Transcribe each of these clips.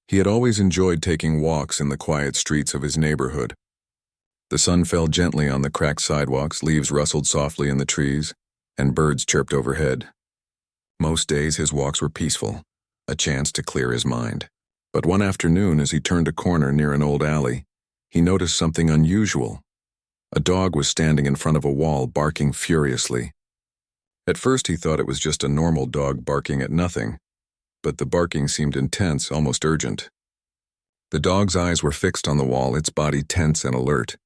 He had always enjoyed taking walks in the quiet streets of his neighborhood. The sun fell gently on the cracked sidewalks, leaves rustled softly in the trees, and birds chirped overhead. Most days his walks were peaceful, a chance to clear his mind. But one afternoon, as he turned a corner near an old alley, he noticed something unusual. A dog was standing in front of a wall, barking furiously. At first he thought it was just a normal dog barking at nothing, but the barking seemed intense, almost urgent. The dog's eyes were fixed on the wall, its body tense and alert.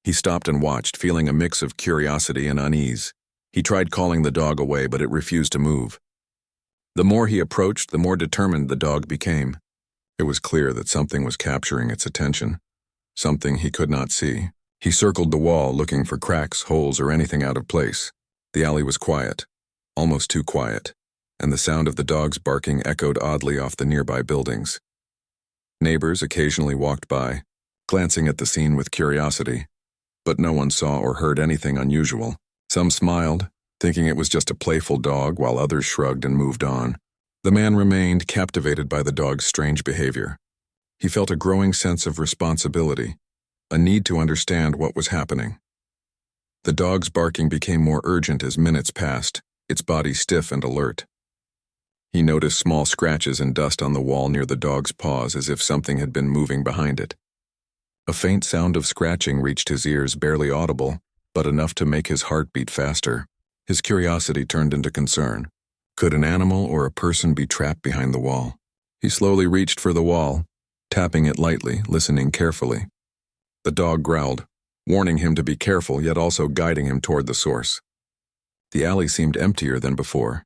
He stopped and watched, feeling a mix of curiosity and unease. He tried calling the dog away, but it refused to move. The more he approached, the more determined the dog became. It was clear that something was capturing its attention, something he could not see. He circled the wall, looking for cracks, holes, or anything out of place. The alley was quiet, almost too quiet, and the sound of the dog's barking echoed oddly off the nearby buildings. Neighbors occasionally walked by, glancing at the scene with curiosity, but no one saw or heard anything unusual. Some smiled, thinking it was just a playful dog, while others shrugged and moved on. The man remained captivated by the dog's strange behavior. He felt a growing sense of responsibility, a need to understand what was happening. The dog's barking became more urgent as minutes passed, its body stiff and alert. He noticed small scratches and dust on the wall near the dog's paws, as if something had been moving behind it. A faint sound of scratching reached his ears, barely audible, but enough to make his heart beat faster. His curiosity turned into concern. Could an animal or a person be trapped behind the wall? He slowly reached for the wall, tapping it lightly, listening carefully. The dog growled, warning him to be careful, yet also guiding him toward the source. The alley seemed emptier than before,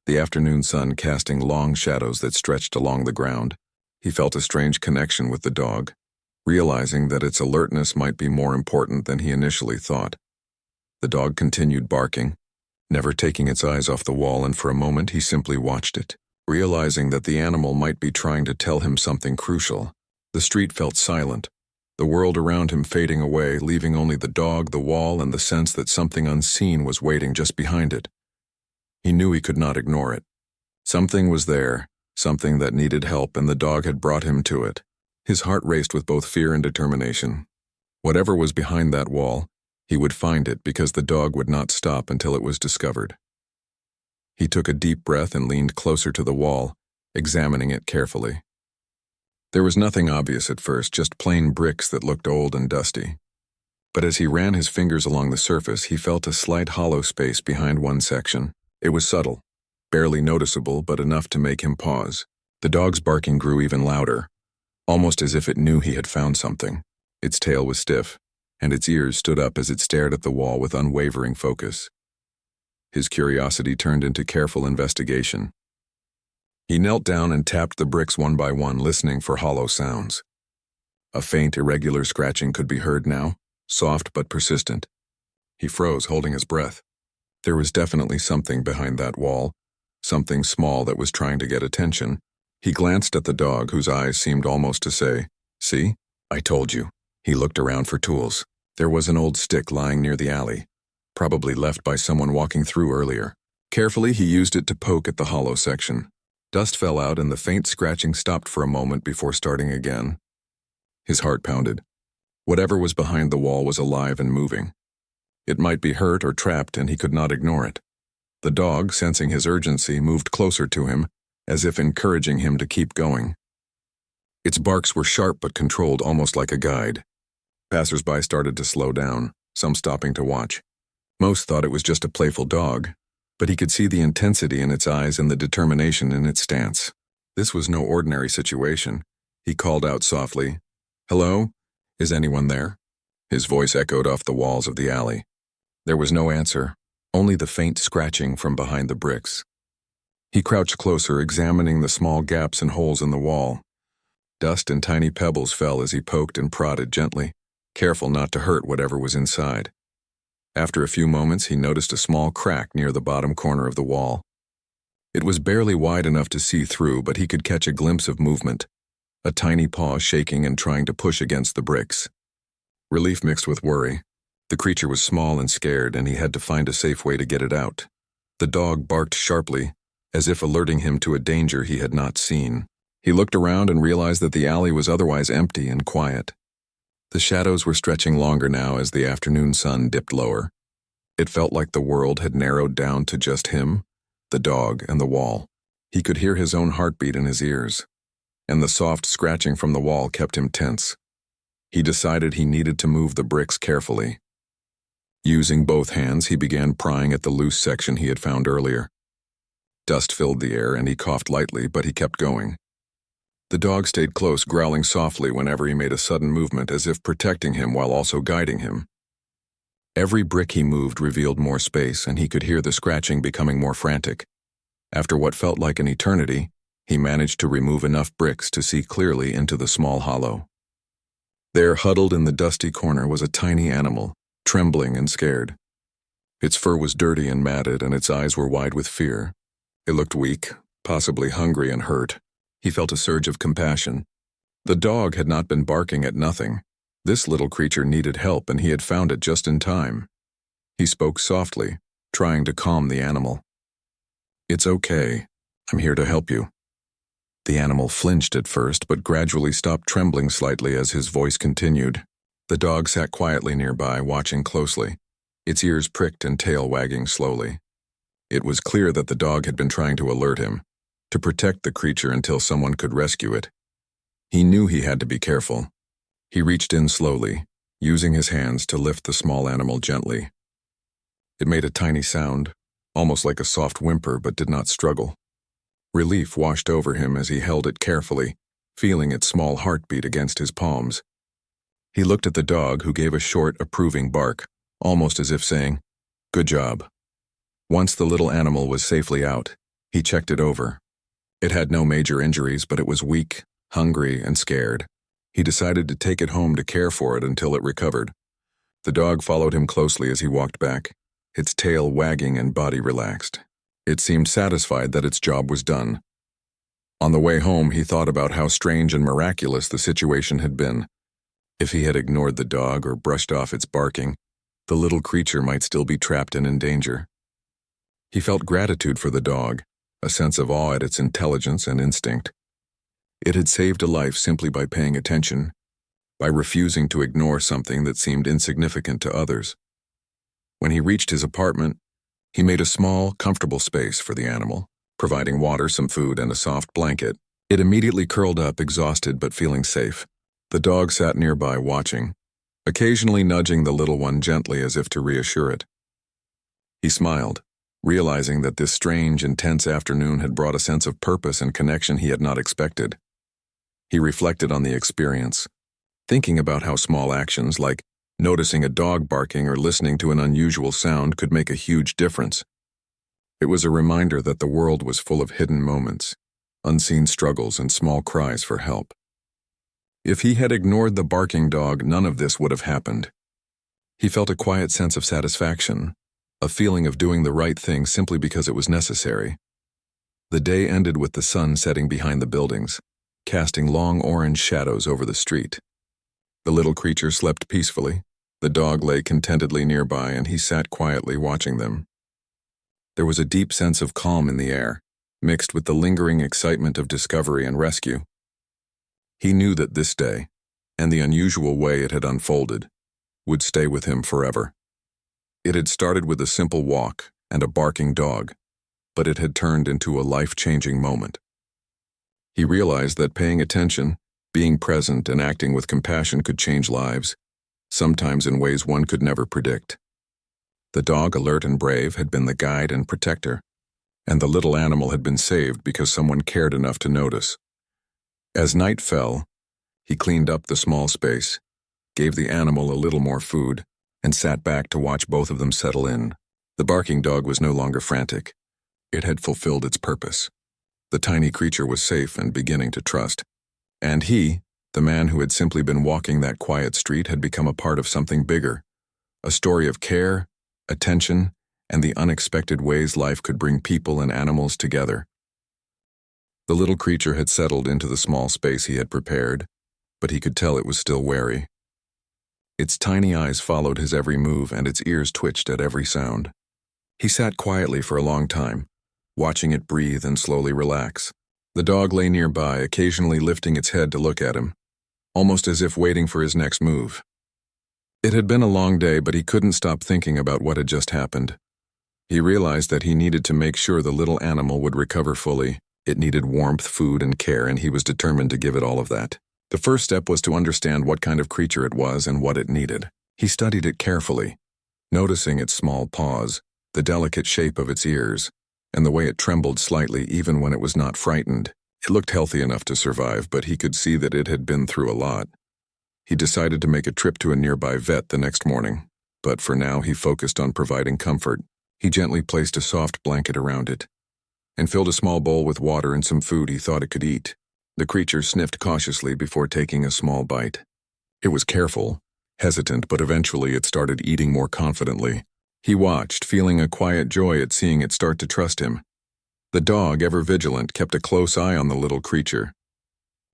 the afternoon sun casting long shadows that stretched along the ground. He felt a strange connection with the dog, realizing that its alertness might be more important than he initially thought. The dog continued barking, never taking its eyes off the wall, and for a moment he simply watched it, realizing that the animal might be trying to tell him something crucial. The street felt silent, the world around him fading away, leaving only the dog, the wall, and the sense that something unseen was waiting just behind it. He knew he could not ignore it. Something was there, something that needed help, and the dog had brought him to it. His heart raced with both fear and determination. Whatever was behind that wall, he would find it, because the dog would not stop until it was discovered. He took a deep breath and leaned closer to the wall, examining it carefully. There was nothing obvious at first, just plain bricks that looked old and dusty. But as he ran his fingers along the surface, he felt a slight hollow space behind one section. It was subtle, barely noticeable, but enough to make him pause. The dog's barking grew even louder, almost as if it knew he had found something. Its tail was stiff, and its ears stood up as it stared at the wall with unwavering focus. His curiosity turned into careful investigation. He knelt down and tapped the bricks one by one, listening for hollow sounds. A faint, irregular scratching could be heard now, soft but persistent. He froze, holding his breath. There was definitely something behind that wall, something small that was trying to get attention. He glanced at the dog, whose eyes seemed almost to say, "See? I told you." He looked around for tools. There was an old stick lying near the alley, probably left by someone walking through earlier. Carefully, he used it to poke at the hollow section. Dust fell out and the faint scratching stopped for a moment before starting again. His heart pounded. Whatever was behind the wall was alive and moving. It might be hurt or trapped, and he could not ignore it. The dog, sensing his urgency, moved closer to him, as if encouraging him to keep going. Its barks were sharp but controlled, almost like a guide. Passers-by started to slow down, some stopping to watch. Most thought it was just a playful dog, but he could see the intensity in its eyes and the determination in its stance. This was no ordinary situation. He called out softly, "Hello? Is anyone there?" His voice echoed off the walls of the alley. There was no answer, only the faint scratching from behind the bricks. He crouched closer, examining the small gaps and holes in the wall. Dust and tiny pebbles fell as he poked and prodded gently, careful not to hurt whatever was inside. After a few moments, he noticed a small crack near the bottom corner of the wall. It was barely wide enough to see through, but he could catch a glimpse of movement, a tiny paw shaking and trying to push against the bricks. Relief mixed with worry. The creature was small and scared, and he had to find a safe way to get it out. The dog barked sharply, as if alerting him to a danger he had not seen. He looked around and realized that the alley was otherwise empty and quiet. The shadows were stretching longer now as the afternoon sun dipped lower. It felt like the world had narrowed down to just him, the dog, and the wall. He could hear his own heartbeat in his ears, and the soft scratching from the wall kept him tense. He decided he needed to move the bricks carefully. Using both hands, he began prying at the loose section he had found earlier. Dust filled the air and he coughed lightly, but he kept going. The dog stayed close, growling softly whenever he made a sudden movement, as if protecting him while also guiding him. Every brick he moved revealed more space, and he could hear the scratching becoming more frantic. After what felt like an eternity, he managed to remove enough bricks to see clearly into the small hollow. There, huddled in the dusty corner, was a tiny animal, trembling and scared. Its fur was dirty and matted, and its eyes were wide with fear. It looked weak, possibly hungry and hurt. He felt a surge of compassion. The dog had not been barking at nothing. This little creature needed help, and he had found it just in time. He spoke softly, trying to calm the animal. "It's okay. I'm here to help you." The animal flinched at first, but gradually stopped trembling slightly as his voice continued. The dog sat quietly nearby, watching closely, its ears pricked and tail wagging slowly. It was clear that the dog had been trying to alert him, to protect the creature until someone could rescue it. He knew he had to be careful. He reached in slowly, using his hands to lift the small animal gently. It made a tiny sound, almost like a soft whimper, but did not struggle. Relief washed over him as he held it carefully, feeling its small heartbeat against his palms. He looked at the dog, who gave a short, approving bark, almost as if saying, "Good job." Once the little animal was safely out, he checked it over. It had no major injuries, but it was weak, hungry, and scared. He decided to take it home to care for it until it recovered. The dog followed him closely as he walked back, its tail wagging and body relaxed. It seemed satisfied that its job was done. On the way home, he thought about how strange and miraculous the situation had been. If he had ignored the dog or brushed off its barking, the little creature might still be trapped and in danger. He felt gratitude for the dog, a sense of awe at its intelligence and instinct. It had saved a life simply by paying attention, by refusing to ignore something that seemed insignificant to others. When he reached his apartment, he made a small, comfortable space for the animal, providing water, some food, and a soft blanket. It immediately curled up, exhausted but feeling safe. The dog sat nearby watching, occasionally nudging the little one gently as if to reassure it. He smiled, realizing that this strange, intense afternoon had brought a sense of purpose and connection he had not expected. He reflected on the experience, thinking about how small actions like noticing a dog barking or listening to an unusual sound could make a huge difference. It was a reminder that the world was full of hidden moments, unseen struggles, and small cries for help. If he had ignored the barking dog, none of this would have happened. He felt a quiet sense of satisfaction, a feeling of doing the right thing simply because it was necessary. The day ended with the sun setting behind the buildings, casting long orange shadows over the street. The little creature slept peacefully. The dog lay contentedly nearby, and he sat quietly watching them. There was a deep sense of calm in the air, mixed with the lingering excitement of discovery and rescue. He knew that this day, and the unusual way it had unfolded, would stay with him forever. It had started with a simple walk and a barking dog, but it had turned into a life-changing moment. He realized that paying attention, being present, and acting with compassion could change lives, sometimes in ways one could never predict. The dog, alert and brave, had been the guide and protector, and the little animal had been saved because someone cared enough to notice. As night fell, he cleaned up the small space, gave the animal a little more food, and sat back to watch both of them settle in. The barking dog was no longer frantic. It had fulfilled its purpose. The tiny creature was safe and beginning to trust. And he, the man who had simply been walking that quiet street, had become a part of something bigger, a story of care, attention, and the unexpected ways life could bring people and animals together. The little creature had settled into the small space he had prepared, but he could tell it was still wary. Its tiny eyes followed his every move, and its ears twitched at every sound. He sat quietly for a long time, watching it breathe and slowly relax. The dog lay nearby, occasionally lifting its head to look at him, almost as if waiting for his next move. It had been a long day, but he couldn't stop thinking about what had just happened. He realized that he needed to make sure the little animal would recover fully. It needed warmth, food, and care, and he was determined to give it all of that. The first step was to understand what kind of creature it was and what it needed. He studied it carefully, noticing its small paws, the delicate shape of its ears, and the way it trembled slightly even when it was not frightened. It looked healthy enough to survive, but he could see that it had been through a lot. He decided to make a trip to a nearby vet the next morning, but for now he focused on providing comfort. He gently placed a soft blanket around it and filled a small bowl with water and some food he thought it could eat. The creature sniffed cautiously before taking a small bite. It was careful, hesitant, but eventually it started eating more confidently. He watched, feeling a quiet joy at seeing it start to trust him. The dog, ever vigilant, kept a close eye on the little creature.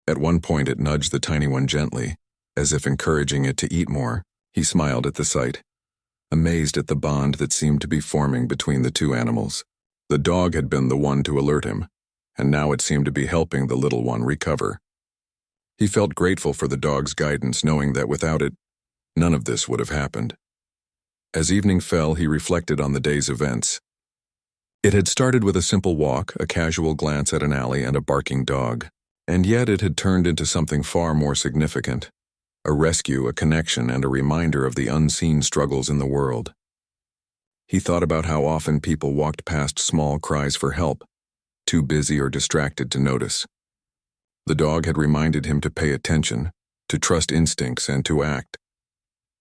At one point it nudged the tiny one gently, as if encouraging it to eat more. He smiled at the sight, amazed at the bond that seemed to be forming between the two animals. The dog had been the one to alert him, and now it seemed to be helping the little one recover. He felt grateful for the dog's guidance, knowing that without it, none of this would have happened. As evening fell, he reflected on the day's events. It had started with a simple walk, a casual glance at an alley, and a barking dog. And yet it had turned into something far more significant. A rescue, a connection, and a reminder of the unseen struggles in the world. He thought about how often people walked past small cries for help, too busy or distracted to notice. The dog had reminded him to pay attention, to trust instincts, and to act.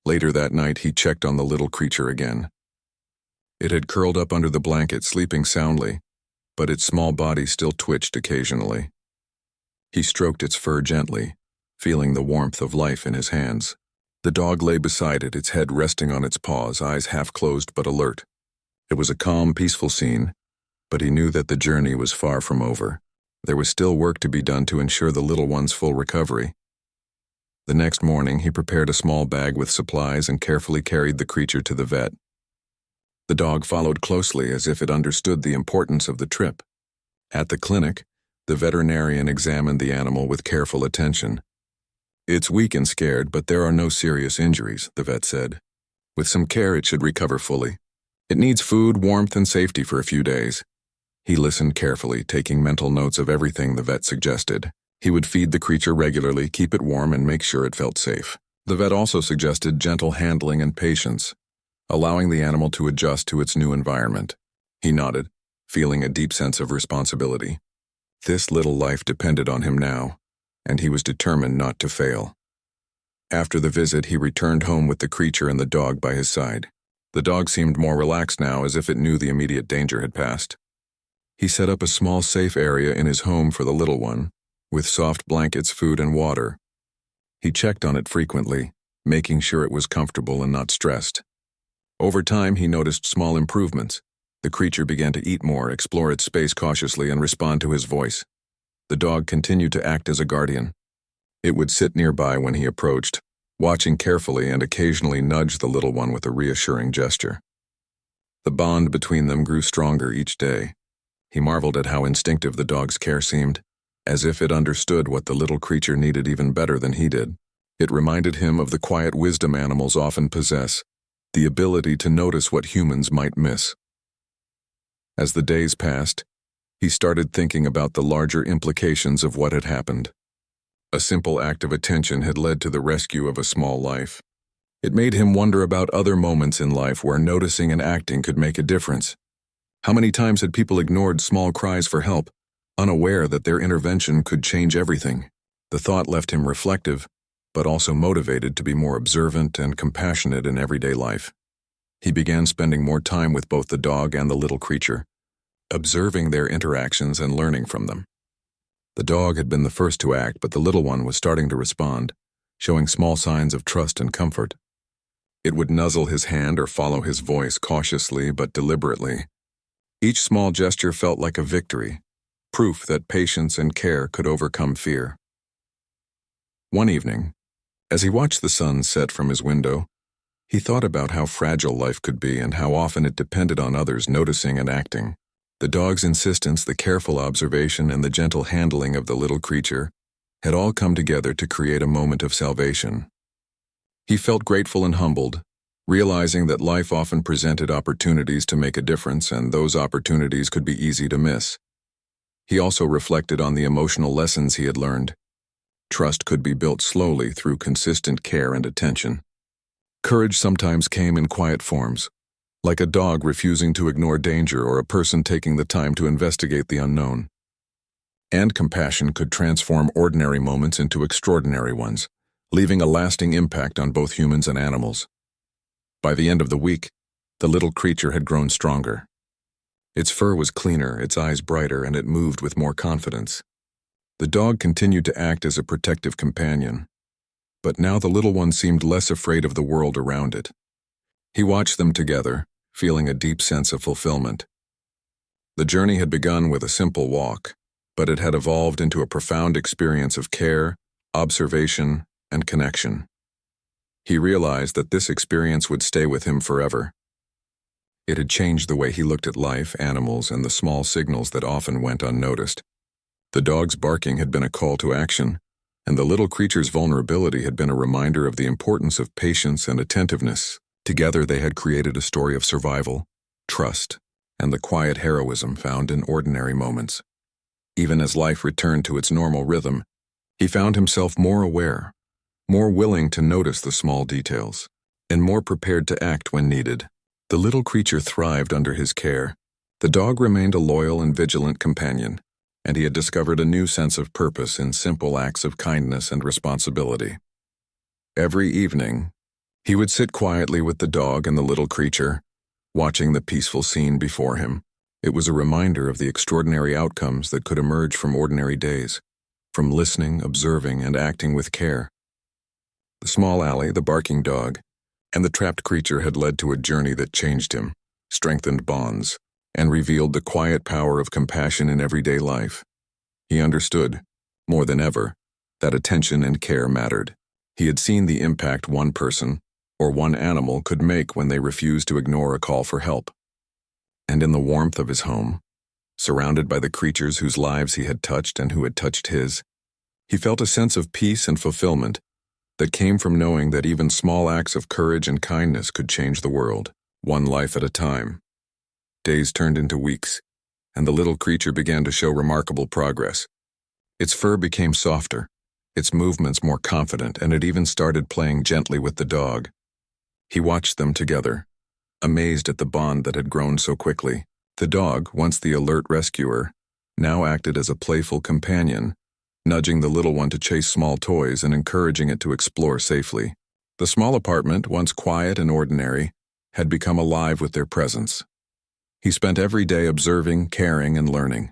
Later that night, he checked on the little creature again. It had curled up under the blanket, sleeping soundly, but its small body still twitched occasionally. He stroked its fur gently, feeling the warmth of life in his hands. The dog lay beside it, its head resting on its paws, eyes half closed but alert. It was a calm, peaceful scene, but he knew that the journey was far from over. There was still work to be done to ensure the little one's full recovery. The next morning, he prepared a small bag with supplies and carefully carried the creature to the vet. The dog followed closely, as if it understood the importance of the trip. At the clinic, the veterinarian examined the animal with careful attention. "It's weak and scared, but there are no serious injuries," the vet said. "With some care, it should recover fully. It needs food, warmth, and safety for a few days." He listened carefully, taking mental notes of everything the vet suggested. He would feed the creature regularly, keep it warm, and make sure it felt safe. The vet also suggested gentle handling and patience, allowing the animal to adjust to its new environment. He nodded, feeling a deep sense of responsibility. This little life depended on him now, and he was determined not to fail. After the visit, he returned home with the creature and the dog by his side. The dog seemed more relaxed now, as if it knew the immediate danger had passed. He set up a small safe area in his home for the little one, with soft blankets, food, and water. He checked on it frequently, making sure it was comfortable and not stressed. Over time, he noticed small improvements. The creature began to eat more, explore its space cautiously, and respond to his voice. The dog continued to act as a guardian. It would sit nearby when he approached, watching carefully, and occasionally nudge the little one with a reassuring gesture. The bond between them grew stronger each day. He marveled at how instinctive the dog's care seemed, as if it understood what the little creature needed even better than he did. It reminded him of the quiet wisdom animals often possess, the ability to notice what humans might miss. As the days passed, he started thinking about the larger implications of what had happened. A simple act of attention had led to the rescue of a small life. It made him wonder about other moments in life where noticing and acting could make a difference. How many times had people ignored small cries for help, unaware that their intervention could change everything? The thought left him reflective, but also motivated to be more observant and compassionate in everyday life. He began spending more time with both the dog and the little creature, observing their interactions and learning from them. The dog had been the first to act, but the little one was starting to respond, showing small signs of trust and comfort. It would nuzzle his hand or follow his voice cautiously but deliberately. Each small gesture felt like a victory, proof that patience and care could overcome fear. One evening, as he watched the sun set from his window, he thought about how fragile life could be and how often it depended on others noticing and acting. The dog's insistence, the careful observation, and the gentle handling of the little creature had all come together to create a moment of salvation. He felt grateful and humbled, realizing that life often presented opportunities to make a difference, and those opportunities could be easy to miss. He also reflected on the emotional lessons he had learned. Trust could be built slowly through consistent care and attention. Courage sometimes came in quiet forms, like a dog refusing to ignore danger or a person taking the time to investigate the unknown. And compassion could transform ordinary moments into extraordinary ones, leaving a lasting impact on both humans and animals. By the end of the week, the little creature had grown stronger. Its fur was cleaner, its eyes brighter, and it moved with more confidence. The dog continued to act as a protective companion, but now the little one seemed less afraid of the world around it. He watched them together, feeling a deep sense of fulfillment. The journey had begun with a simple walk, but it had evolved into a profound experience of care, observation, and connection. He realized that this experience would stay with him forever. It had changed the way he looked at life, animals, and the small signals that often went unnoticed. The dog's barking had been a call to action, and the little creature's vulnerability had been a reminder of the importance of patience and attentiveness. Together they had created a story of survival, trust, and the quiet heroism found in ordinary moments. Even as life returned to its normal rhythm, he found himself more aware, more willing to notice the small details, and more prepared to act when needed. The little creature thrived under his care. The dog remained a loyal and vigilant companion, and he had discovered a new sense of purpose in simple acts of kindness and responsibility. Every evening, he would sit quietly with the dog and the little creature, watching the peaceful scene before him. It was a reminder of the extraordinary outcomes that could emerge from ordinary days, from listening, observing, and acting with care. The small alley, the barking dog, and the trapped creature had led to a journey that changed him, strengthened bonds, and revealed the quiet power of compassion in everyday life. He understood, more than ever, that attention and care mattered. He had seen the impact one person or one animal could make when they refused to ignore a call for help. And in the warmth of his home, surrounded by the creatures whose lives he had touched and who had touched his, he felt a sense of peace and fulfillment that came from knowing that even small acts of courage and kindness could change the world, one life at a time. Days turned into weeks, and the little creature began to show remarkable progress. Its fur became softer, its movements more confident, and it even started playing gently with the dog. He watched them together, amazed at the bond that had grown so quickly. The dog, once the alert rescuer, now acted as a playful companion, nudging the little one to chase small toys and encouraging it to explore safely. The small apartment, once quiet and ordinary, had become alive with their presence. He spent every day observing, caring, and learning.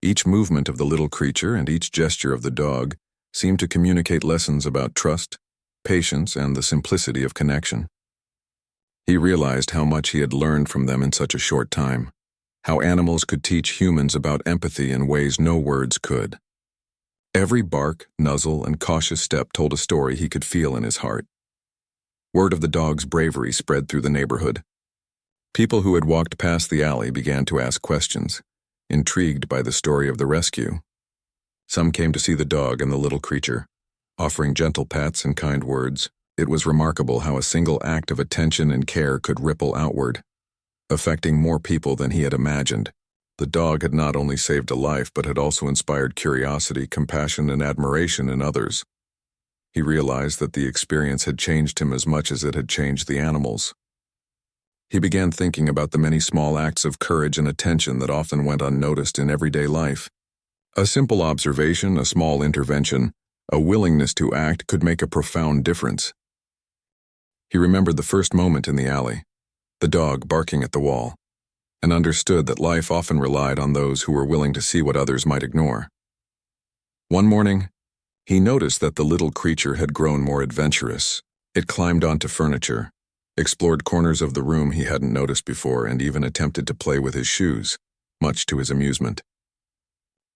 Each movement of the little creature and each gesture of the dog seemed to communicate lessons about trust, patience, and the simplicity of connection. He realized how much he had learned from them in such a short time, how animals could teach humans about empathy in ways no words could. Every bark, nuzzle, and cautious step told a story he could feel in his heart. Word of the dog's bravery spread through the neighborhood. People who had walked past the alley began to ask questions, intrigued by the story of the rescue. Some came to see the dog and the little creature, offering gentle pats and kind words. It was remarkable how a single act of attention and care could ripple outward, affecting more people than he had imagined. The dog had not only saved a life but had also inspired curiosity, compassion, and admiration in others. He realized that the experience had changed him as much as it had changed the animals. He began thinking about the many small acts of courage and attention that often went unnoticed in everyday life. A simple observation, a small intervention, a willingness to act could make a profound difference. He remembered the first moment in the alley, the dog barking at the wall, and understood that life often relied on those who were willing to see what others might ignore. One morning, he noticed that the little creature had grown more adventurous. It climbed onto furniture, explored corners of the room he hadn't noticed before, and even attempted to play with his shoes, much to his amusement.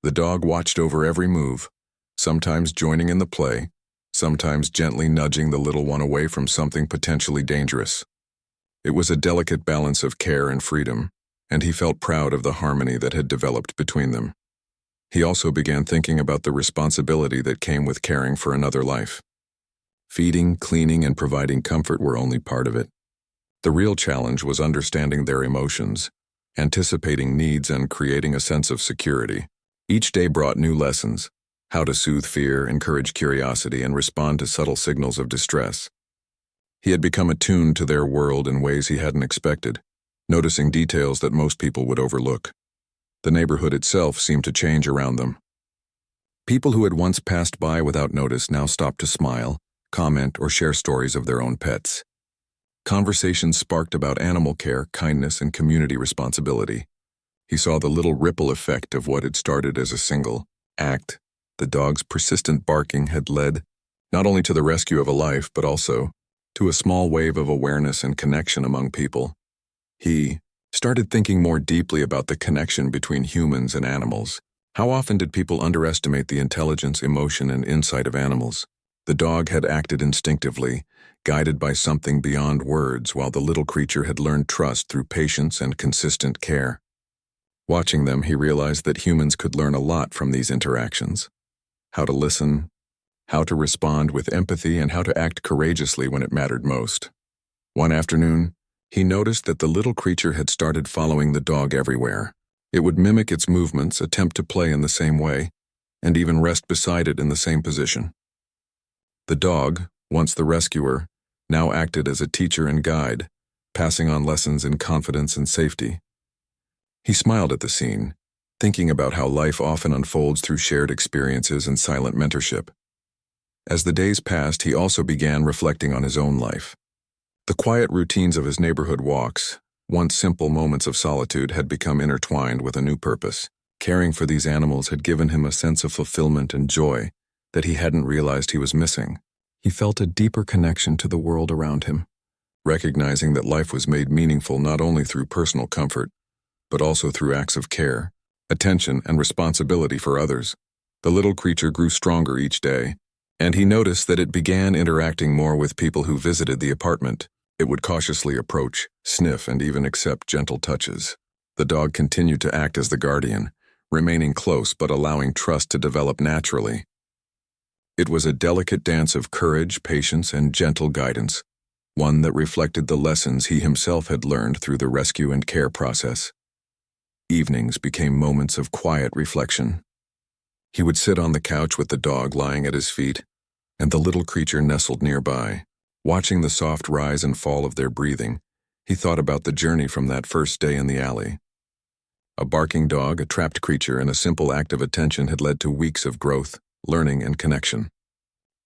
The dog watched over every move, sometimes joining in the play, sometimes gently nudging the little one away from something potentially dangerous. It was a delicate balance of care and freedom, and he felt proud of the harmony that had developed between them. He also began thinking about the responsibility that came with caring for another life. Feeding, cleaning, and providing comfort were only part of it. The real challenge was understanding their emotions, anticipating needs, and creating a sense of security. Each day brought new lessons: how to soothe fear, encourage curiosity, and respond to subtle signals of distress. He had become attuned to their world in ways he hadn't expected, noticing details that most people would overlook. The neighborhood itself seemed to change around them. People who had once passed by without notice now stopped to smile, comment, or share stories of their own pets. Conversations sparked about animal care, kindness, and community responsibility. He saw the little ripple effect of what had started as a single act. The dog's persistent barking had led not only to the rescue of a life, but also to a small wave of awareness and connection among people. He started thinking more deeply about the connection between humans and animals. How often did people underestimate the intelligence, emotion, and insight of animals? The dog had acted instinctively, guided by something beyond words, while the little creature had learned trust through patience and consistent care. Watching them, he realized that humans could learn a lot from these interactions: how to listen, how to respond with empathy, and how to act courageously when it mattered most. One afternoon, he noticed that the little creature had started following the dog everywhere. It would mimic its movements, attempt to play in the same way, and even rest beside it in the same position. The dog, once the rescuer, now acted as a teacher and guide, passing on lessons in confidence and safety. He smiled at the scene, thinking about how life often unfolds through shared experiences and silent mentorship. As the days passed, he also began reflecting on his own life. The quiet routines of his neighborhood walks, once simple moments of solitude, had become intertwined with a new purpose. Caring for these animals had given him a sense of fulfillment and joy that he hadn't realized he was missing. He felt a deeper connection to the world around him, recognizing that life was made meaningful not only through personal comfort, but also through acts of care, attention, and responsibility for others. The little creature grew stronger each day, and he noticed that it began interacting more with people who visited the apartment. It would cautiously approach, sniff, and even accept gentle touches. The dog continued to act as the guardian, remaining close but allowing trust to develop naturally. It was a delicate dance of courage, patience, and gentle guidance, one that reflected the lessons he himself had learned through the rescue and care process. Evenings became moments of quiet reflection. He would sit on the couch with the dog lying at his feet, and the little creature nestled nearby. Watching the soft rise and fall of their breathing, he thought about the journey from that first day in the alley. A barking dog, a trapped creature, and a simple act of attention had led to weeks of growth, learning, and connection.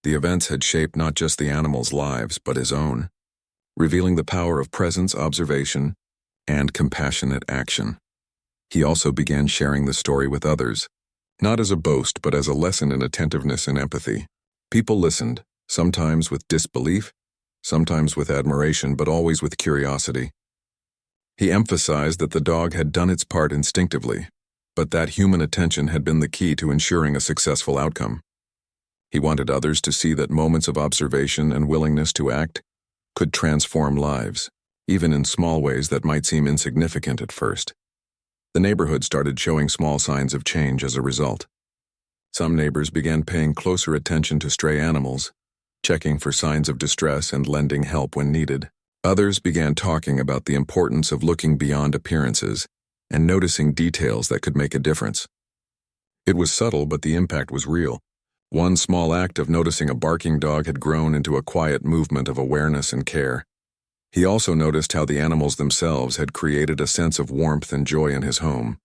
The events had shaped not just the animals' lives, but his own, revealing the power of presence, observation, and compassionate action. He also began sharing the story with others, not as a boast, but as a lesson in attentiveness and empathy. People listened, sometimes with disbelief, sometimes with admiration, but always with curiosity. He emphasized that the dog had done its part instinctively, but that human attention had been the key to ensuring a successful outcome. He wanted others to see that moments of observation and willingness to act could transform lives, even in small ways that might seem insignificant at first. The neighborhood started showing small signs of change as a result. Some neighbors began paying closer attention to stray animals, checking for signs of distress and lending help when needed. Others began talking about the importance of looking beyond appearances and noticing details that could make a difference. It was subtle, but the impact was real. One small act of noticing a barking dog had grown into a quiet movement of awareness and care. He also noticed how the animals themselves had created a sense of warmth and joy in his home.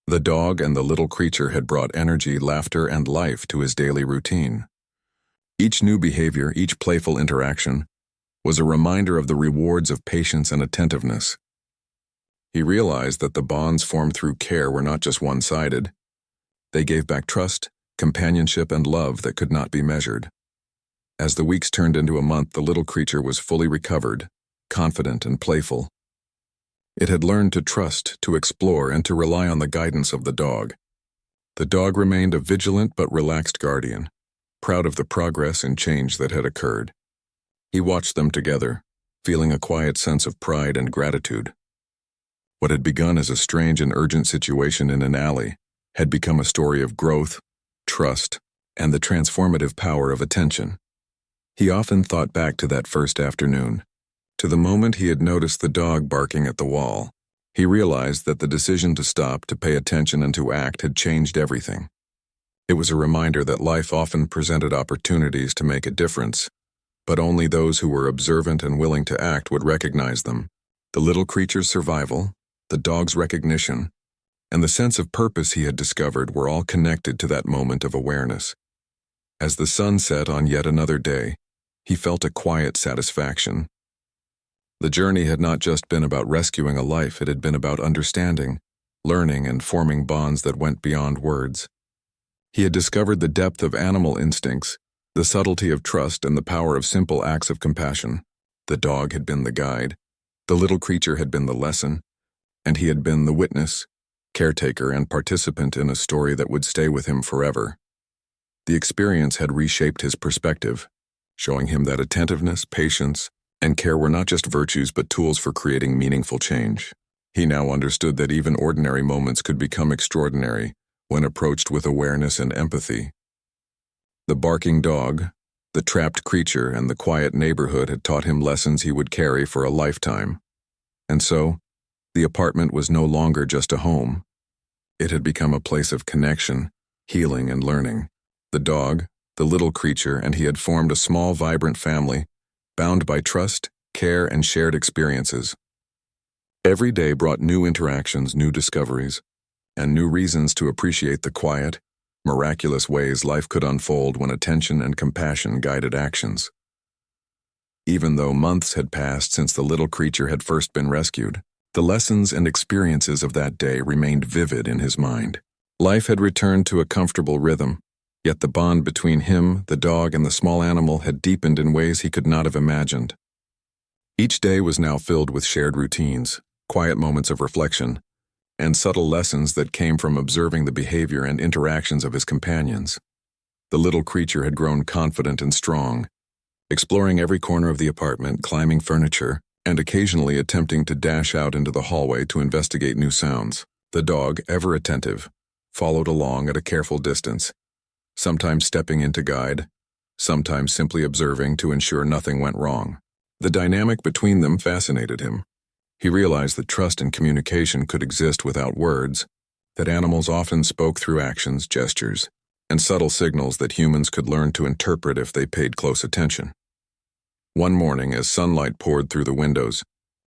The dog and the little creature had brought energy, laughter, and life to his daily routine. Each new behavior, each playful interaction, was a reminder of the rewards of patience and attentiveness. He realized that the bonds formed through care were not just one-sided. They gave back trust, companionship, and love that could not be measured. As the weeks turned into a month, the little creature was fully recovered, confident and playful. It had learned to trust, to explore, and to rely on the guidance of the dog. The dog remained a vigilant but relaxed guardian, proud of the progress and change that had occurred. He watched them together, feeling a quiet sense of pride and gratitude. What had begun as a strange and urgent situation in an alley had become a story of growth, trust, and the transformative power of attention. He often thought back to that first afternoon, to the moment he had noticed the dog barking at the wall. He realized that the decision to stop, to pay attention, and to act had changed everything. It was a reminder that life often presented opportunities to make a difference, but only those who were observant and willing to act would recognize them. The little creature's survival, the dog's recognition, and the sense of purpose he had discovered were all connected to that moment of awareness. As the sun set on yet another day, he felt a quiet satisfaction. The journey had not just been about rescuing a life, it had been about understanding, learning, and forming bonds that went beyond words. He had discovered the depth of animal instincts, the subtlety of trust, and the power of simple acts of compassion. The dog had been the guide, the little creature had been the lesson, and he had been the witness, caretaker, and participant in a story that would stay with him forever. The experience had reshaped his perspective, showing him that attentiveness, patience, and care were not just virtues but tools for creating meaningful change. He now understood that even ordinary moments could become extraordinary when approached with awareness and empathy. The barking dog, the trapped creature, and the quiet neighborhood had taught him lessons he would carry for a lifetime. And so, the apartment was no longer just a home. It had become a place of connection, healing, and learning. The dog, the little creature, and he had formed a small, vibrant family, bound by trust, care, and shared experiences. Every day brought new interactions, new discoveries, and new reasons to appreciate the quiet, miraculous ways life could unfold when attention and compassion guided actions. Even though months had passed since the little creature had first been rescued, the lessons and experiences of that day remained vivid in his mind. Life had returned to a comfortable rhythm, yet the bond between him, the dog, and the small animal had deepened in ways he could not have imagined. Each day was now filled with shared routines, quiet moments of reflection, and subtle lessons that came from observing the behavior and interactions of his companions. The little creature had grown confident and strong, exploring every corner of the apartment, climbing furniture, and occasionally attempting to dash out into the hallway to investigate new sounds. The dog, ever attentive, followed along at a careful distance, sometimes stepping in to guide, sometimes simply observing to ensure nothing went wrong. The dynamic between them fascinated him. He realized that trust and communication could exist without words, that animals often spoke through actions, gestures, and subtle signals that humans could learn to interpret if they paid close attention. One morning, as sunlight poured through the windows,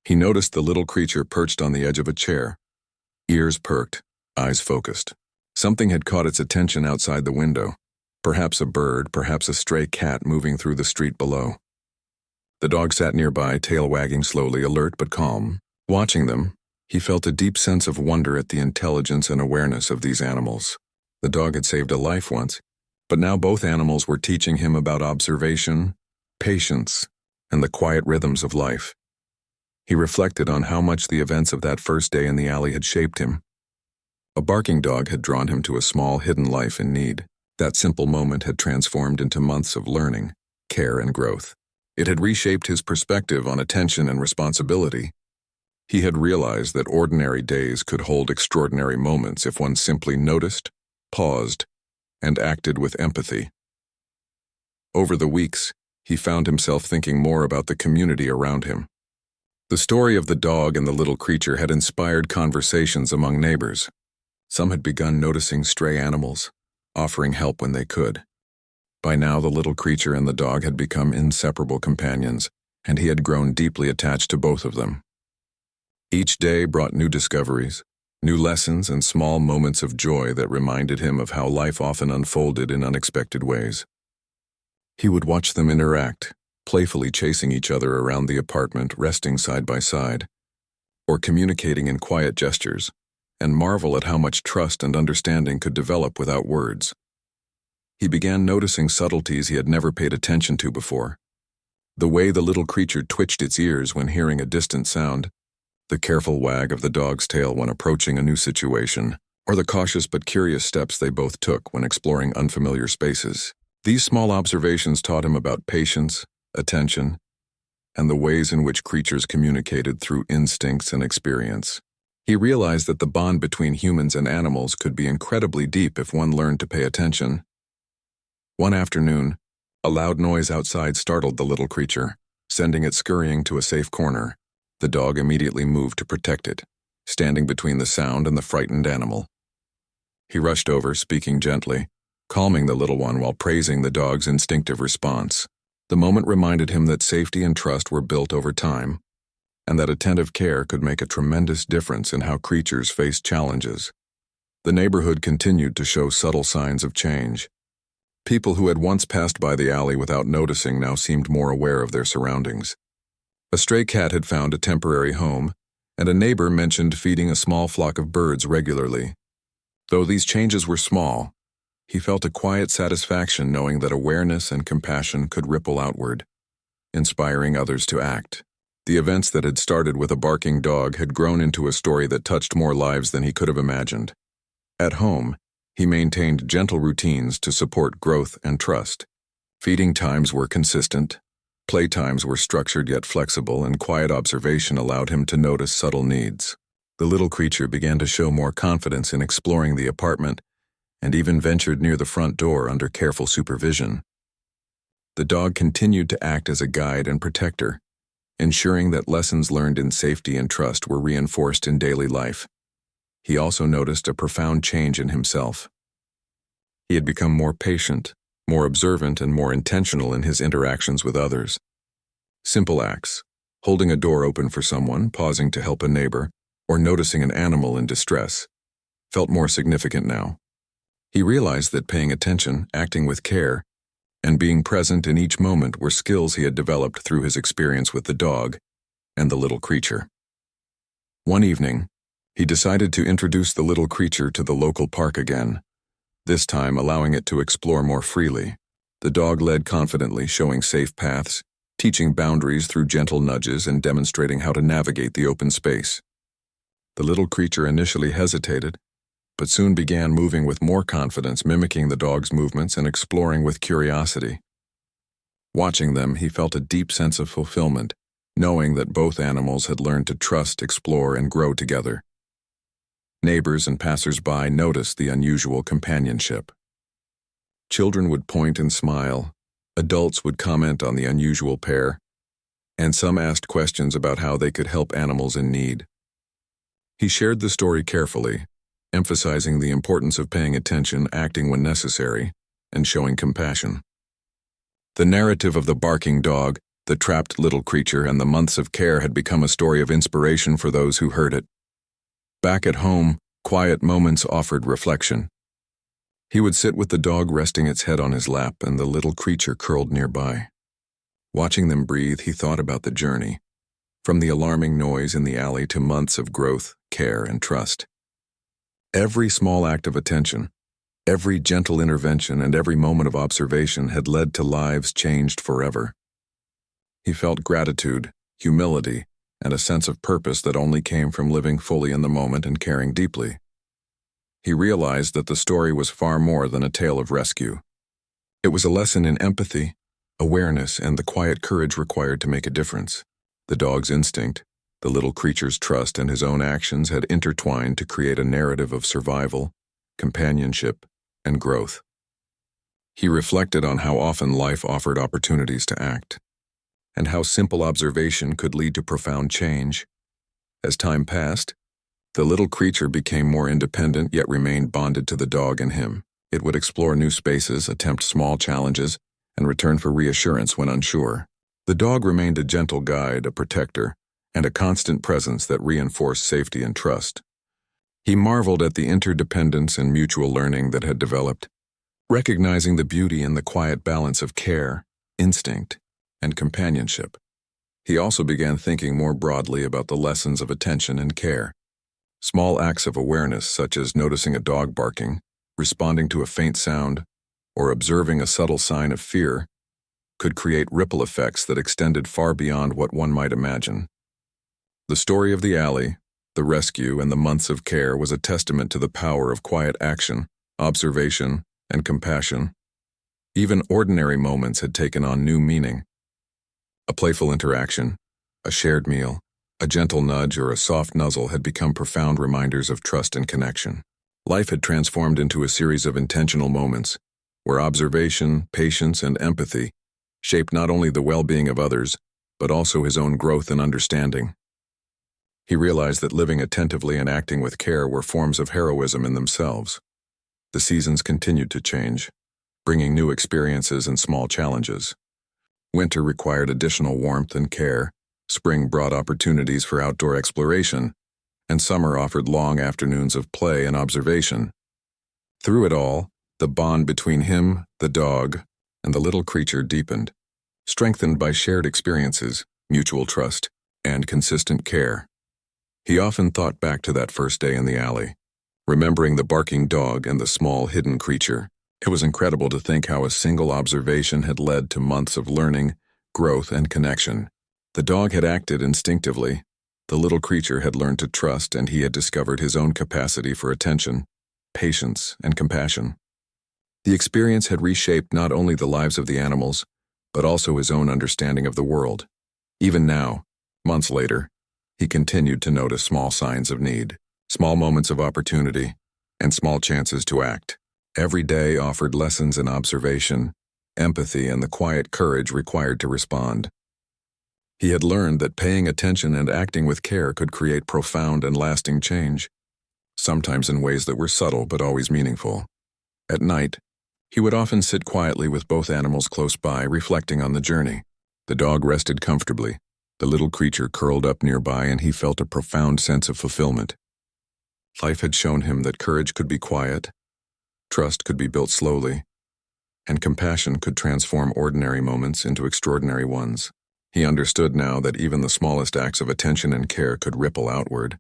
he noticed the little creature perched on the edge of a chair, ears perked, eyes focused. Something had caught its attention outside the window, perhaps a bird, perhaps a stray cat moving through the street below. The dog sat nearby, tail wagging slowly, alert but calm. Watching them, he felt a deep sense of wonder at the intelligence and awareness of these animals. The dog had saved a life once, but now both animals were teaching him about observation, patience, and the quiet rhythms of life. He reflected on how much the events of that first day in the alley had shaped him. A barking dog had drawn him to a small, hidden life in need. That simple moment had transformed into months of learning, care, and growth. It had reshaped his perspective on attention and responsibility. He had realized that ordinary days could hold extraordinary moments if one simply noticed, paused, and acted with empathy. Over the weeks, he found himself thinking more about the community around him. The story of the dog and the little creature had inspired conversations among neighbors. Some had begun noticing stray animals, offering help when they could. By now, the little creature and the dog had become inseparable companions, and he had grown deeply attached to both of them. Each day brought new discoveries, new lessons, and small moments of joy that reminded him of how life often unfolded in unexpected ways. He would watch them interact, playfully chasing each other around the apartment, resting side by side, or communicating in quiet gestures, and marvel at how much trust and understanding could develop without words. He began noticing subtleties he had never paid attention to before. The way the little creature twitched its ears when hearing a distant sound, the careful wag of the dog's tail when approaching a new situation, or the cautious but curious steps they both took when exploring unfamiliar spaces. These small observations taught him about patience, attention, and the ways in which creatures communicated through instincts and experience. He realized that the bond between humans and animals could be incredibly deep if one learned to pay attention. One afternoon, a loud noise outside startled the little creature, sending it scurrying to a safe corner. The dog immediately moved to protect it, standing between the sound and the frightened animal. He rushed over, speaking gently, calming the little one while praising the dog's instinctive response. The moment reminded him that safety and trust were built over time, and that attentive care could make a tremendous difference in how creatures face challenges. The neighborhood continued to show subtle signs of change. People who had once passed by the alley without noticing now seemed more aware of their surroundings. A stray cat had found a temporary home, and a neighbor mentioned feeding a small flock of birds regularly. Though these changes were small, he felt a quiet satisfaction knowing that awareness and compassion could ripple outward, inspiring others to act. The events that had started with a barking dog had grown into a story that touched more lives than he could have imagined. At home, he maintained gentle routines to support growth and trust. Feeding times were consistent, playtimes were structured yet flexible, and quiet observation allowed him to notice subtle needs. The little creature began to show more confidence in exploring the apartment and even ventured near the front door under careful supervision. The dog continued to act as a guide and protector, ensuring that lessons learned in safety and trust were reinforced in daily life. He also noticed a profound change in himself. He had become more patient, more observant, and more intentional in his interactions with others. Simple acts, holding a door open for someone, pausing to help a neighbor, or noticing an animal in distress, felt more significant now. He realized that paying attention, acting with care, and being present in each moment were skills he had developed through his experience with the dog and the little creature. One evening, he decided to introduce the little creature to the local park again, this time allowing it to explore more freely. The dog led confidently, showing safe paths, teaching boundaries through gentle nudges, and demonstrating how to navigate the open space. The little creature initially hesitated, but soon began moving with more confidence, mimicking the dog's movements and exploring with curiosity. Watching them, he felt a deep sense of fulfillment, knowing that both animals had learned to trust, explore, and grow together. Neighbors and passers-by noticed the unusual companionship. Children would point and smile, adults would comment on the unusual pair, and some asked questions about how they could help animals in need. He shared the story carefully, emphasizing the importance of paying attention, acting when necessary, and showing compassion. The narrative of the barking dog, the trapped little creature, and the months of care had become a story of inspiration for those who heard it. Back at home, quiet moments offered reflection. He would sit with the dog resting its head on his lap and the little creature curled nearby. Watching them breathe, he thought about the journey, from the alarming noise in the alley to months of growth, care, and trust. Every small act of attention, every gentle intervention, and every moment of observation had led to lives changed forever. He felt gratitude, humility, and a sense of purpose that only came from living fully in the moment and caring deeply. He realized that the story was far more than a tale of rescue. It was a lesson in empathy, awareness, and the quiet courage required to make a difference. The dog's instinct, the little creature's trust, and his own actions had intertwined to create a narrative of survival, companionship, and growth. He reflected on how often life offered opportunities to act, and how simple observation could lead to profound change. As time passed, the little creature became more independent yet remained bonded to the dog and him. It would explore new spaces, attempt small challenges, and return for reassurance when unsure. The dog remained a gentle guide, a protector, and a constant presence that reinforced safety and trust. He marveled at the interdependence and mutual learning that had developed, recognizing the beauty in the quiet balance of care, instinct, and companionship. He also began thinking more broadly about the lessons of attention and care. Small acts of awareness, such as noticing a dog barking, responding to a faint sound, or observing a subtle sign of fear, could create ripple effects that extended far beyond what one might imagine. The story of the alley, the rescue, and the months of care was a testament to the power of quiet action, observation, and compassion. Even ordinary moments had taken on new meaning. A playful interaction, a shared meal, A gentle nudge or a soft nuzzle had become profound reminders of trust and connection. Life had transformed into a series of intentional moments, where observation, patience, and empathy shaped not only the well-being of others, but also his own growth and understanding. He realized that living attentively and acting with care were forms of heroism in themselves. The seasons continued to change, bringing new experiences and small challenges. Winter required additional warmth and care, spring brought opportunities for outdoor exploration, and summer offered long afternoons of play and observation. Through it all, the bond between him, the dog, and the little creature deepened, strengthened by shared experiences, mutual trust, and consistent care. He often thought back to that first day in the alley, remembering the barking dog and the small hidden creature. It was incredible to think how a single observation had led to months of learning, growth, and connection. The dog had acted instinctively, the little creature had learned to trust, and he had discovered his own capacity for attention, patience, and compassion. The experience had reshaped not only the lives of the animals, but also his own understanding of the world. Even now, months later, he continued to notice small signs of need, small moments of opportunity, and small chances to act. Every day offered lessons in observation, empathy, and the quiet courage required to respond. He had learned that paying attention and acting with care could create profound and lasting change, sometimes in ways that were subtle but always meaningful. At night, he would often sit quietly with both animals close by, reflecting on the journey. The dog rested comfortably, the little creature curled up nearby, and he felt a profound sense of fulfillment. Life had shown him that courage could be quiet, trust could be built slowly, and compassion could transform ordinary moments into extraordinary ones. He understood now that even the smallest acts of attention and care could ripple outward,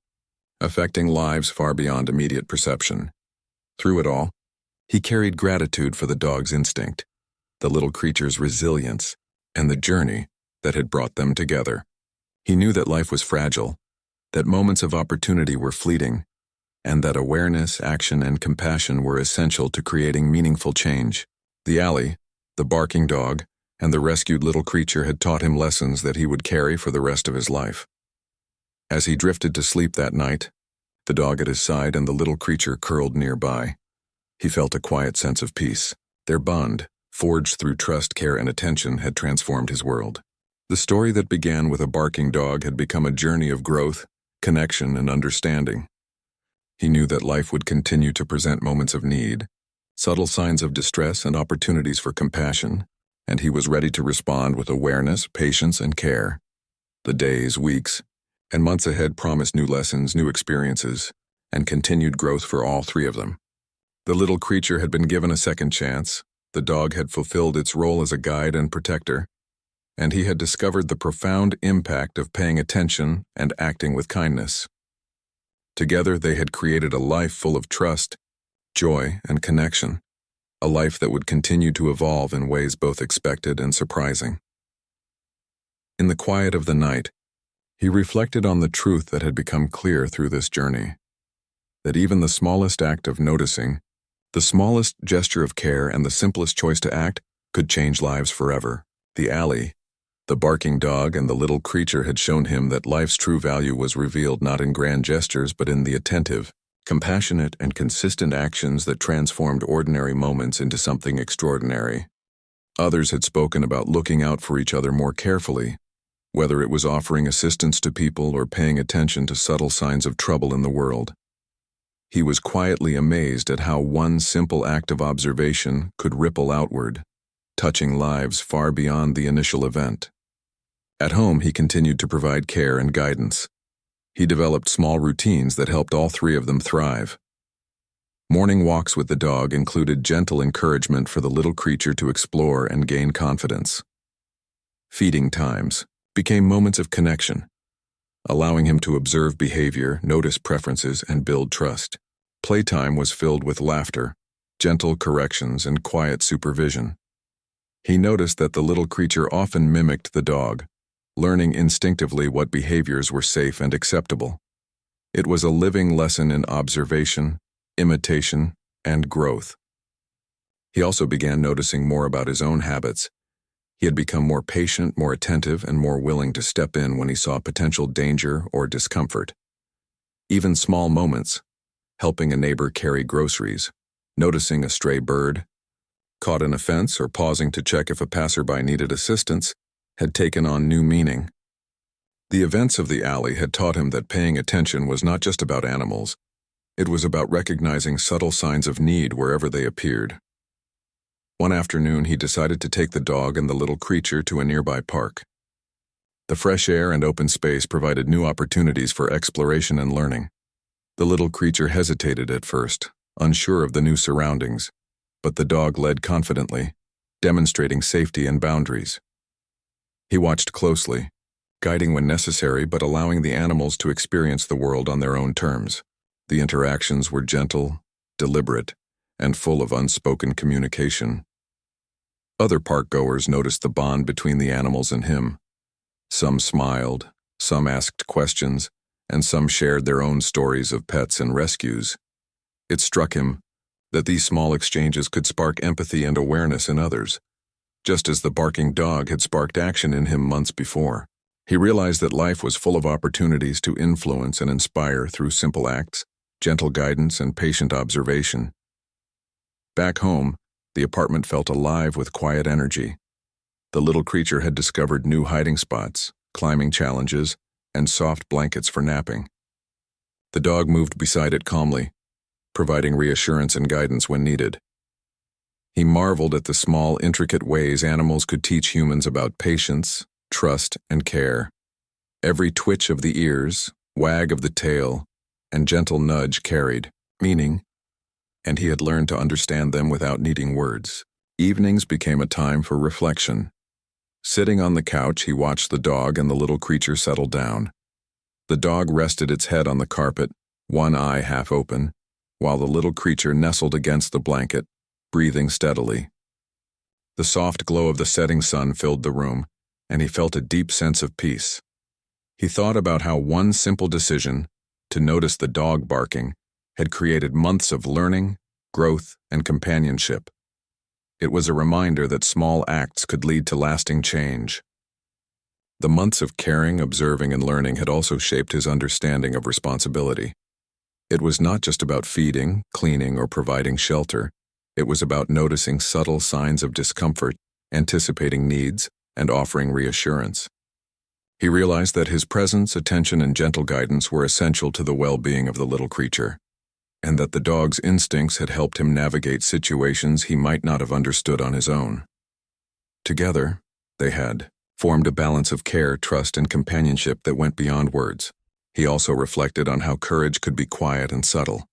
affecting lives far beyond immediate perception. Through it all, he carried gratitude for the dog's instinct, the little creature's resilience, and the journey that had brought them together. He knew that life was fragile, that moments of opportunity were fleeting, and that awareness, action, and compassion were essential to creating meaningful change. The alley, the barking dog, and the rescued little creature had taught him lessons that he would carry for the rest of his life. As he drifted to sleep that night, the dog at his side and the little creature curled nearby, he felt a quiet sense of peace. Their bond, forged through trust, care, and attention, had transformed his world. The story that began with a barking dog had become a journey of growth, connection, and understanding. He knew that life would continue to present moments of need, subtle signs of distress, and opportunities for compassion, and he was ready to respond with awareness, patience, and care. The days, weeks, and months ahead promised new lessons, new experiences, and continued growth for all three of them. The little creature had been given a second chance, the dog had fulfilled its role as a guide and protector, and he had discovered the profound impact of paying attention and acting with kindness. Together they had created a life full of trust, joy, and connection, a life that would continue to evolve in ways both expected and surprising. In the quiet of the night, he reflected on the truth that had become clear through this journey, that even the smallest act of noticing, the smallest gesture of care, and the simplest choice to act could change lives forever. The alley, the barking dog, and the little creature had shown him that life's true value was revealed not in grand gestures but in the attentive, compassionate, and consistent actions that transformed ordinary moments into something extraordinary. Others had spoken about looking out for each other more carefully, whether it was offering assistance to people or paying attention to subtle signs of trouble in the world. He was quietly amazed at how one simple act of observation could ripple outward, touching lives far beyond the initial event. At home, he continued to provide care and guidance. He developed small routines that helped all three of them thrive. Morning walks with the dog included gentle encouragement for the little creature to explore and gain confidence. Feeding times became moments of connection, allowing him to observe behavior, notice preferences, and build trust. Playtime was filled with laughter, gentle corrections, and quiet supervision. He noticed that the little creature often mimicked the dog, learning instinctively what behaviors were safe and acceptable. It was a living lesson in observation, imitation, and growth. He also began noticing more about his own habits. He had become more patient, more attentive, and more willing to step in when he saw potential danger or discomfort. Even small moments, helping a neighbor carry groceries, noticing a stray bird, caught in a fence, or pausing to check if a passerby needed assistance, had taken on new meaning. The events of the alley had taught him that paying attention was not just about animals. It was about recognizing subtle signs of need wherever they appeared. One afternoon, he decided to take the dog and the little creature to a nearby park. The fresh air and open space provided new opportunities for exploration and learning. The little creature hesitated at first, unsure of the new surroundings, but the dog led confidently, demonstrating safety and boundaries. He watched closely, guiding when necessary but allowing the animals to experience the world on their own terms. The interactions were gentle, deliberate, and full of unspoken communication. Other park-goers noticed the bond between the animals and him. Some smiled, some asked questions, and some shared their own stories of pets and rescues. It struck him that these small exchanges could spark empathy and awareness in others, just as the barking dog had sparked action in him months before. He realized that life was full of opportunities to influence and inspire through simple acts, gentle guidance, and patient observation. Back home, the apartment felt alive with quiet energy. The little creature had discovered new hiding spots, climbing challenges, and soft blankets for napping. The dog moved beside it calmly, providing reassurance and guidance when needed. He marveled at the small, intricate ways animals could teach humans about patience, trust, and care. Every twitch of the ears, wag of the tail, and gentle nudge carried meaning, and he had learned to understand them without needing words. Evenings became a time for reflection. Sitting on the couch, he watched the dog and the little creature settle down. The dog rested its head on the carpet, one eye half open, while the little creature nestled against the blanket, breathing steadily. The soft glow of the setting sun filled the room, and he felt a deep sense of peace. He thought about how one simple decision, to notice the dog barking, had created months of learning, growth, and companionship. It was a reminder that small acts could lead to lasting change. The months of caring, observing, and learning had also shaped his understanding of responsibility. It was not just about feeding, cleaning, or providing shelter. It was about noticing subtle signs of discomfort, anticipating needs, and offering reassurance. He realized that his presence, attention, and gentle guidance were essential to the well-being of the little creature, and that the dog's instincts had helped him navigate situations he might not have understood on his own. Together, they had formed a balance of care, trust, and companionship that went beyond words. He also reflected on how courage could be quiet and subtle.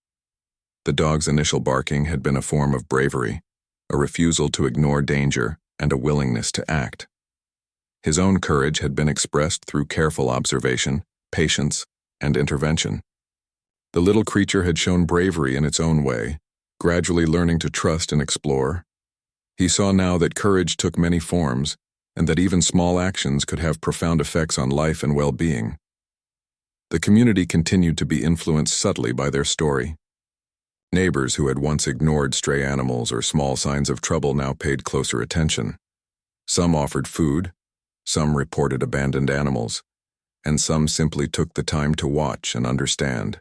The dog's initial barking had been a form of bravery, a refusal to ignore danger, and a willingness to act. His own courage had been expressed through careful observation, patience, and intervention. The little creature had shown bravery in its own way, gradually learning to trust and explore. He saw now that courage took many forms, and that even small actions could have profound effects on life and well-being. The community continued to be influenced subtly by their story. Neighbors who had once ignored stray animals or small signs of trouble now paid closer attention. Some offered food, some reported abandoned animals, and some simply took the time to watch and understand.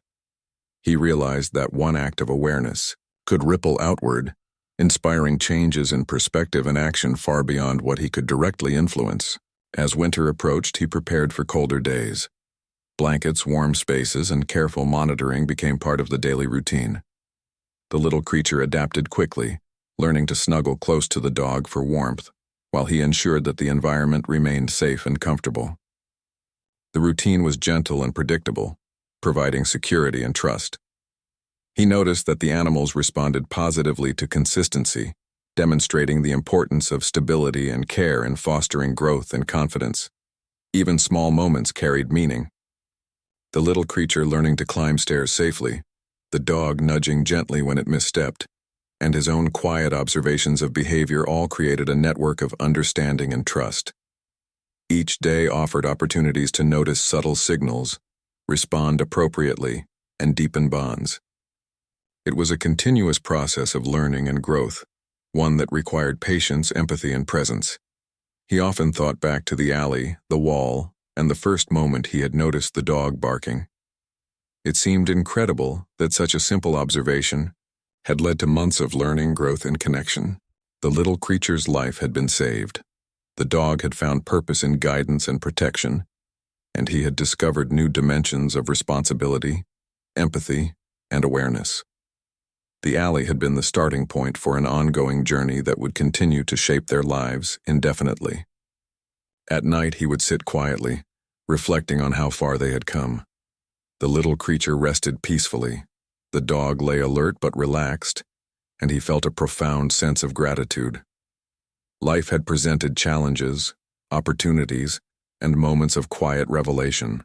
He realized that one act of awareness could ripple outward, inspiring changes in perspective and action far beyond what he could directly influence. As winter approached, he prepared for colder days. Blankets, warm spaces, and careful monitoring became part of the daily routine. The little creature adapted quickly, learning to snuggle close to the dog for warmth, while he ensured that the environment remained safe and comfortable. The routine was gentle and predictable, providing security and trust. He noticed that the animals responded positively to consistency, demonstrating the importance of stability and care in fostering growth and confidence. Even small moments carried meaning. The little creature learning to climb stairs safely, the dog nudging gently when it misstepped, and his own quiet observations of behavior all created a network of understanding and trust. Each day offered opportunities to notice subtle signals, respond appropriately, and deepen bonds. It was a continuous process of learning and growth, one that required patience, empathy, and presence. He often thought back to the alley, the wall, and the first moment he had noticed the dog barking. It seemed incredible that such a simple observation had led to months of learning, growth, and connection. The little creature's life had been saved. The dog had found purpose in guidance and protection, and he had discovered new dimensions of responsibility, empathy, and awareness. The alley had been the starting point for an ongoing journey that would continue to shape their lives indefinitely. At night he would sit quietly, reflecting on how far they had come. The little creature rested peacefully. The dog lay alert but relaxed, and he felt a profound sense of gratitude. Life had presented challenges, opportunities, and moments of quiet revelation.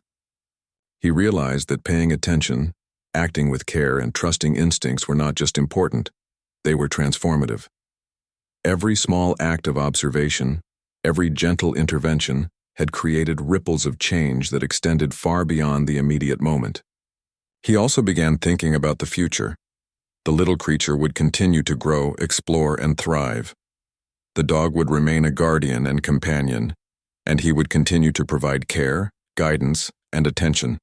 He realized that paying attention, acting with care, and trusting instincts were not just important, they were transformative. Every small act of observation, every gentle intervention, had created ripples of change that extended far beyond the immediate moment. He also began thinking about the future. The little creature would continue to grow, explore, and thrive. The dog would remain a guardian and companion, and he would continue to provide care, guidance, and attention.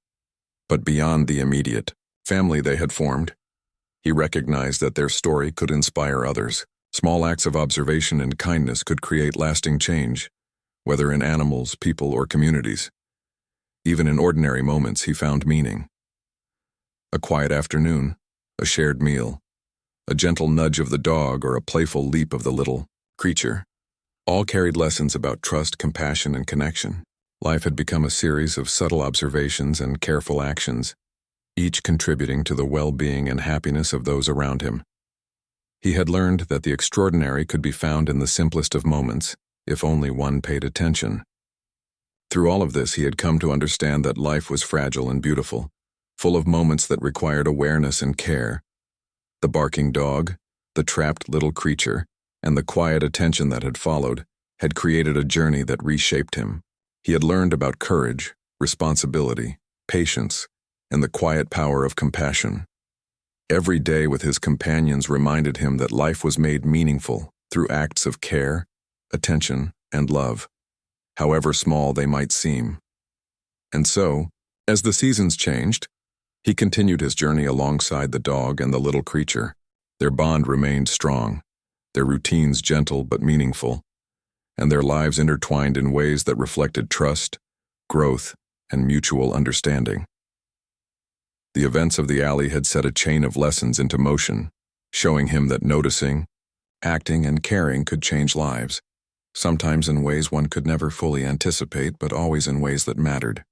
But beyond the immediate family they had formed, he recognized that their story could inspire others. Small acts of observation and kindness could create lasting change, whether in animals, people, or communities. Even in ordinary moments, he found meaning. A quiet afternoon, a shared meal, a gentle nudge of the dog, or a playful leap of the little creature, all carried lessons about trust, compassion, and connection. Life had become a series of subtle observations and careful actions, each contributing to the well-being and happiness of those around him. He had learned that the extraordinary could be found in the simplest of moments, if only one paid attention. Through all of this, he had come to understand that life was fragile and beautiful, full of moments that required awareness and care. The barking dog, the trapped little creature, and the quiet attention that had followed had created a journey that reshaped him. He had learned about courage, responsibility, patience, and the quiet power of compassion. Every day with his companions reminded him that life was made meaningful through acts of care, attention, and love, however small they might seem. And so, as the seasons changed, he continued his journey alongside the dog and the little creature. Their bond remained strong, their routines gentle but meaningful, and their lives intertwined in ways that reflected trust, growth, and mutual understanding. The events of the alley had set a chain of lessons into motion, showing him that noticing, acting, and caring could change lives, sometimes in ways one could never fully anticipate, but always in ways that mattered.